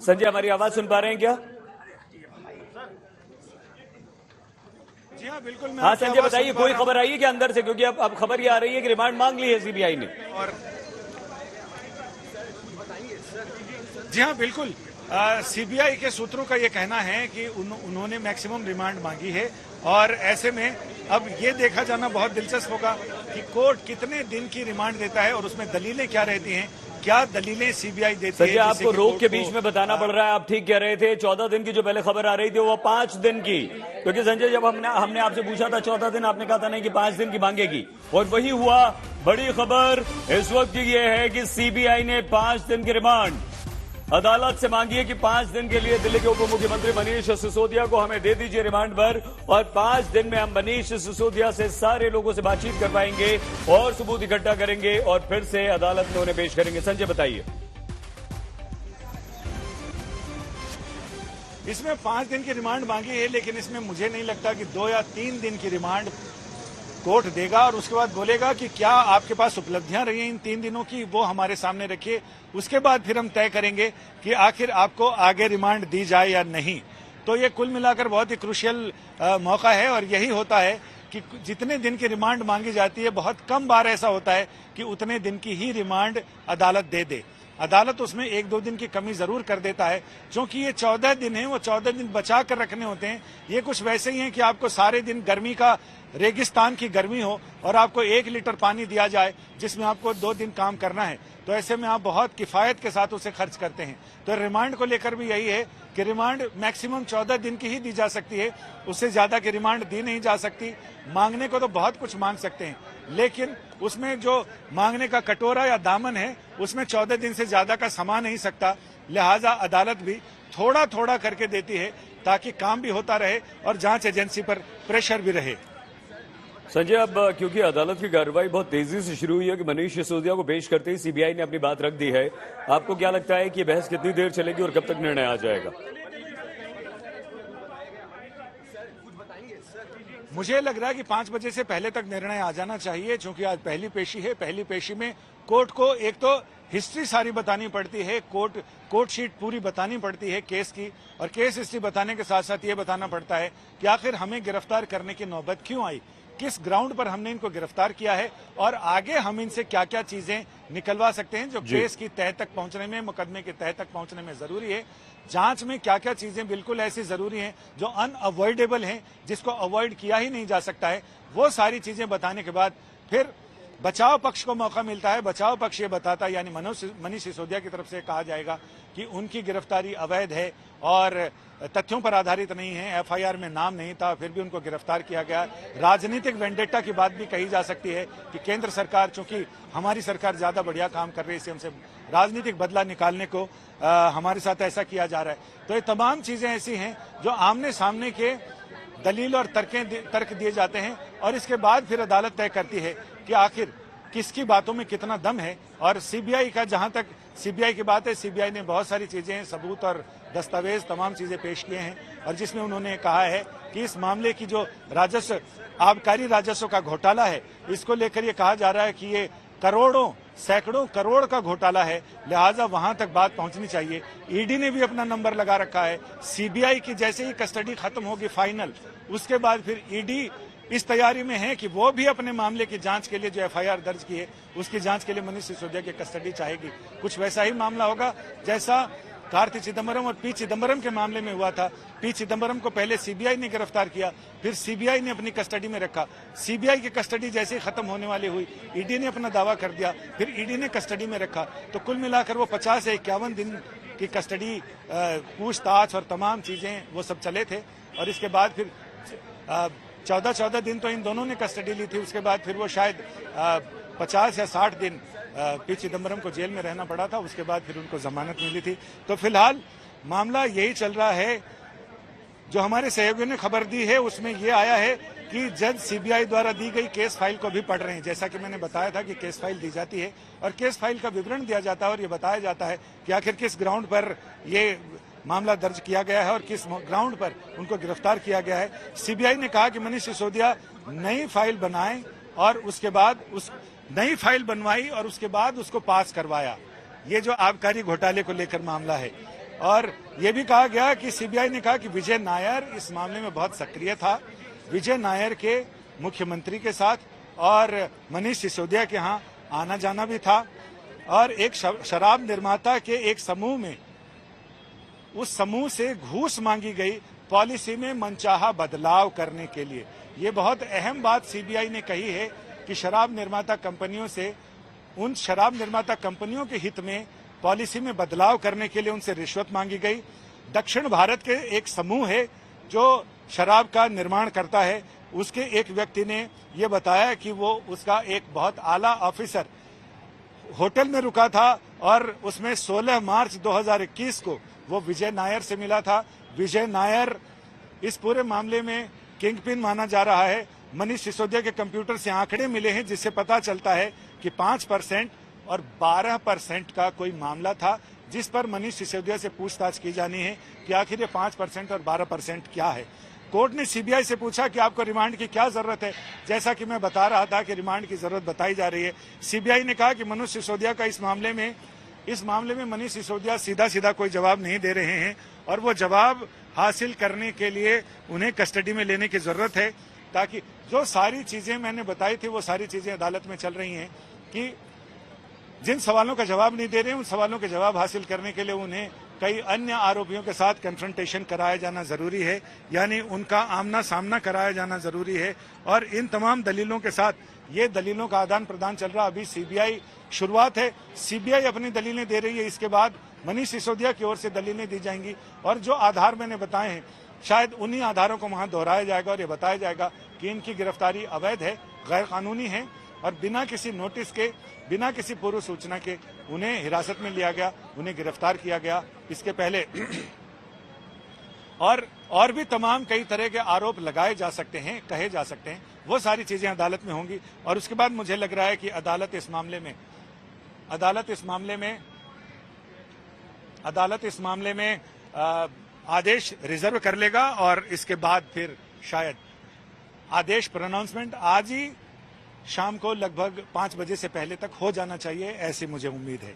संजय, हमारी आवाज सुन पा रहे हैं क्या? जी हाँ, बिल्कुल। हाँ संजय, बताइए, कोई खबर आई है क्या अंदर से? क्योंकि अब खबर ये आ रही है कि रिमांड मांग ली है सीबीआई ने। और जी हाँ, बिल्कुल। सीबीआई के सूत्रों का ये कहना है कि उन्होंने मैक्सिमम रिमांड मांगी है और ऐसे में अब ये देखा जाना बहुत दिलचस्प होगा कि कोर्ट कितने दिन की रिमांड देता है और उसमें दलीलें क्या रहती हैं, क्या दलीलें सीबीआई देती है। संजय, आपको रोक के बीच में बताना पड़ रहा है। आप ठीक कह रहे थे 14 दिन की जो पहले खबर आ रही थी वो 5 दिन की, क्योंकि संजय जब हमने आपसे पूछा था 14 दिन, आपने कहा था नहीं कि 5 दिन की मांगेगी, और वही हुआ। बड़ी खबर इस वक्त की ये है कि सीबीआई ने 5 दिन की रिमांड अदालत से मांगी है कि 5 दिन के लिए दिल्ली के उप मुख्यमंत्री मनीष सिसोदिया को हमें दे दीजिए रिमांड पर, और 5 दिन में हम मनीष सिसोदिया से सारे लोगों से बातचीत कर पाएंगे और सबूत इकट्ठा करेंगे और फिर से अदालत में उन्हें पेश करेंगे। संजय, बताइए। इसमें 5 दिन की रिमांड मांगी है, लेकिन इसमें मुझे नहीं लगता कि 2 या 3 दिन की रिमांड कोर्ट देगा और उसके बाद बोलेगा कि क्या आपके पास उपलब्धियां रही हैं इन 3 दिनों की, वो हमारे सामने रखिए। उसके बाद फिर हम तय करेंगे कि आखिर आपको आगे रिमांड दी जाए या नहीं। तो ये कुल मिलाकर बहुत ही क्रूशियल मौका है और यही होता है कि जितने दिन की रिमांड मांगी जाती है, बहुत कम बार ऐसा होता है कि उतने दिन की ही रिमांड अदालत दे दे। अदालत उसमें 1-2 दिन की कमी जरूर कर देता है, क्योंकि ये 14 दिन है, वो 14 दिन बचा कर रखने होते हैं। ये कुछ वैसे ही है कि आपको सारे दिन गर्मी का, रेगिस्तान की गर्मी हो और आपको 1 लीटर पानी दिया जाए जिसमें आपको 2 दिन काम करना है, तो ऐसे में आप बहुत किफायत के साथ उसे खर्च करते हैं। तो रिमांड को लेकर भी यही है कि रिमांड मैक्सिमम 14 दिन की ही दी जा सकती है, उससे ज्यादा की रिमांड दी नहीं जा सकती। मांगने को तो बहुत कुछ मांग सकते हैं, लेकिन उसमें जो मांगने का कटोरा या दामन है उसमें 14 दिन से ज्यादा का समा नहीं सकता। लिहाजा अदालत भी थोड़ा थोड़ा करके देती है ताकि काम भी होता रहे और जांच एजेंसी पर प्रेशर भी रहे। संजय, अब क्योंकि अदालत की कार्रवाई बहुत तेजी से शुरू हुई है कि मनीष सिसोदिया को पेश करते ही सीबीआई ने अपनी बात रख दी है, आपको क्या लगता है कि बहस कितनी देर चलेगी और कब तक निर्णय आ जाएगा? मुझे लग रहा है कि 5 बजे से पहले तक निर्णय आ जाना चाहिए, क्योंकि आज पहली पेशी है। पहली पेशी में कोर्ट को एक तो हिस्ट्री सारी बतानी पड़ती है, कोर्ट शीट पूरी बतानी पड़ती है केस की, और केस हिस्ट्री बताने के साथ साथ ये बताना पड़ता है कि आखिर हमें गिरफ्तार करने की नौबत क्यों आई, किस ग्राउंड पर हमने इनको गिरफ्तार किया है और आगे हम इनसे क्या क्या चीजें निकलवा सकते हैं जो केस की तह तक पहुंचने में, मुकदमे की तह तक पहुंचने में जरूरी है। जांच में क्या क्या चीजें बिल्कुल ऐसी जरूरी हैं जो अनअवॉइडेबल हैं, जिसको अवॉइड किया ही नहीं जा सकता है, वो सारी चीजें बताने के बाद फिर बचाव पक्ष को मौका मिलता है। बचाव पक्ष ये बताता है, यानी मनीष सिसोदिया की तरफ से कहा जाएगा कि उनकी गिरफ्तारी अवैध है और तथ्यों पर आधारित नहीं है, एफआईआर में नाम नहीं था फिर भी उनको गिरफ्तार किया गया। राजनीतिक वेंडेटा की बात भी कही जा सकती है कि केंद्र सरकार, चूंकि हमारी सरकार ज्यादा बढ़िया काम कर रही है, इससे हमसे राजनीतिक बदला निकालने को हमारे साथ ऐसा किया जा रहा है। तो ये तमाम चीजें ऐसी हैं जो आमने सामने के दलील और तर्क दिए जाते हैं और इसके बाद फिर अदालत तय करती है कि आखिर किसकी बातों में कितना दम है। और सीबीआई का, जहां तक सीबीआई की बात है, सीबीआई ने बहुत सारी चीजें, सबूत और दस्तावेज, तमाम चीजें पेश किए हैं और जिसमें उन्होंने कहा है कि इस मामले की जो राजस्व, आबकारी राजस्व का घोटाला है, इसको लेकर ये कहा जा रहा है कि ये करोड़ों, सैकड़ों करोड़ का घोटाला है, लिहाजा वहां तक बात पहुंचनी चाहिए। ईडी ने भी अपना नंबर लगा रखा है। सीबीआई की जैसे ही कस्टडी खत्म होगी फाइनल, उसके बाद फिर ईडी इस तैयारी में है कि वो भी अपने मामले की जांच के लिए, जो एफआईआर दर्ज की है उसकी जांच के लिए मनीष सिसोदिया की कस्टडी चाहेगी। कुछ वैसा ही मामला होगा जैसा कार्ति चिदम्बरम और पी चिदम्बरम के मामले में हुआ था। पी चिदम्बरम को पहले सीबीआई ने गिरफ्तार किया, फिर सीबीआई ने अपनी कस्टडी में रखा। सीबीआई की कस्टडी जैसे ही खत्म होने वाली हुई, ईडी ने अपना दावा कर दिया, फिर ईडी ने कस्टडी में रखा। तो कुल मिलाकर वो 50 से 51 दिन की कस्टडी, पूछताछ और तमाम चीजें वो सब चले थे। और इसके बाद फिर 14 दिन तो इन दोनों ने कस्टडी ली थी। उसके बाद फिर वो शायद 50 या 60 दिन पी चिदम्बरम को जेल में रहना पड़ा था। उसके बाद फिर उनको जमानत मिली थी। तो फिलहाल मामला यही चल रहा है। जो हमारे सहयोगियों ने खबर दी है उसमें यह आया है कि जज सीबीआई द्वारा दी गई केस फाइल को भी पढ़ रहे हैं। जैसा कि मैंने बताया था कि केस फाइल दी जाती है और केस फाइल का विवरण दिया जाता है और ये बताया जाता है कि आखिर किस ग्राउंड पर ये मामला दर्ज किया गया है और किस ग्राउंड पर उनको गिरफ्तार किया गया है। सीबीआई ने कहा कि मनीष सिसोदिया नई फाइल बनाए और उसके बाद उस नई फाइल बनवाई और उसके बाद उसको पास करवाया। ये जो आबकारी घोटाले को लेकर मामला है, और ये भी कहा गया कि सीबीआई ने कहा कि विजय नायर इस मामले में बहुत सक्रिय था। विजय नायर के मुख्यमंत्री के साथ और मनीष सिसोदिया के यहाँ आना जाना भी था और एक शराब निर्माता के एक समूह में, उस समूह से घूस मांगी गई पॉलिसी में मनचाहा बदलाव करने के लिए। ये बहुत अहम बात सीबीआई ने कही है कि शराब निर्माता कंपनियों से, उन शराब निर्माता कंपनियों के हित में पॉलिसी में बदलाव करने के लिए उनसे रिश्वत मांगी गई। दक्षिण भारत के एक समूह है जो शराब का निर्माण करता है, उसके एक व्यक्ति ने यह बताया कि वो उसका एक बहुत आला ऑफिसर होटल में रुका था और उसमें 16 मार्च 2021 को वो विजय नायर से मिला था। विजय नायर इस पूरे मामले में किंगपिन माना जा रहा है। मनीष सिसोदिया के कंप्यूटर से आंकड़े मिले हैं जिससे पता चलता है कि 5% और 12% का कोई मामला था, जिस पर मनीष सिसोदिया से पूछताछ की जानी है कि आखिर ये 5% और 12% क्या है। कोर्ट ने सीबीआई से पूछा कि आपको रिमांड की क्या जरूरत है। जैसा कि मैं बता रहा था कि रिमांड की जरूरत बताई जा रही है। सीबीआई ने कहा कि मनीष सिसोदिया का इस मामले में मनीष सिसोदिया सीधा सीधा कोई जवाब नहीं दे रहे हैं और वो जवाब हासिल करने के लिए उन्हें कस्टडी में लेने की जरूरत है, ताकि जो सारी चीजें मैंने बताई थी वो सारी चीजें अदालत में चल रही हैं कि जिन सवालों का जवाब नहीं दे रहे हैं उन सवालों के जवाब हासिल करने के लिए उन्हें कई अन्य आरोपियों के साथ कन्फ्रंटेशन कराया जाना जरूरी है, यानी उनका आमना सामना कराया जाना जरूरी है। और इन तमाम दलीलों के साथ ये दलीलों का आदान प्रदान चल रहा। अभी सीबीआई शुरुआत है, सीबीआई अपनी दलीलें दे रही है, इसके बाद मनीष सिसोदिया की ओर से दलीलें दी जाएंगी और जो आधार मैंने बताए हैं शायद उन्हीं आधारों को वहां दोहराया जाएगा और ये बताया जाएगा कि इनकी गिरफ्तारी अवैध है, गैर कानूनी है और बिना किसी नोटिस के, बिना किसी पूर्व सूचना के उन्हें हिरासत में लिया गया, उन्हें गिरफ्तार किया गया। इसके पहले और भी तमाम कई तरह के आरोप लगाए जा सकते हैं, कहे जा सकते हैं, वो सारी चीजें अदालत में होंगी और उसके बाद मुझे लग रहा है कि अदालत इस मामले में आदेश रिजर्व कर लेगा और इसके बाद फिर शायद आदेश प्रोनाउंसमेंट आज ही शाम को लगभग 5 बजे से पहले तक हो जाना चाहिए, ऐसी मुझे उम्मीद है।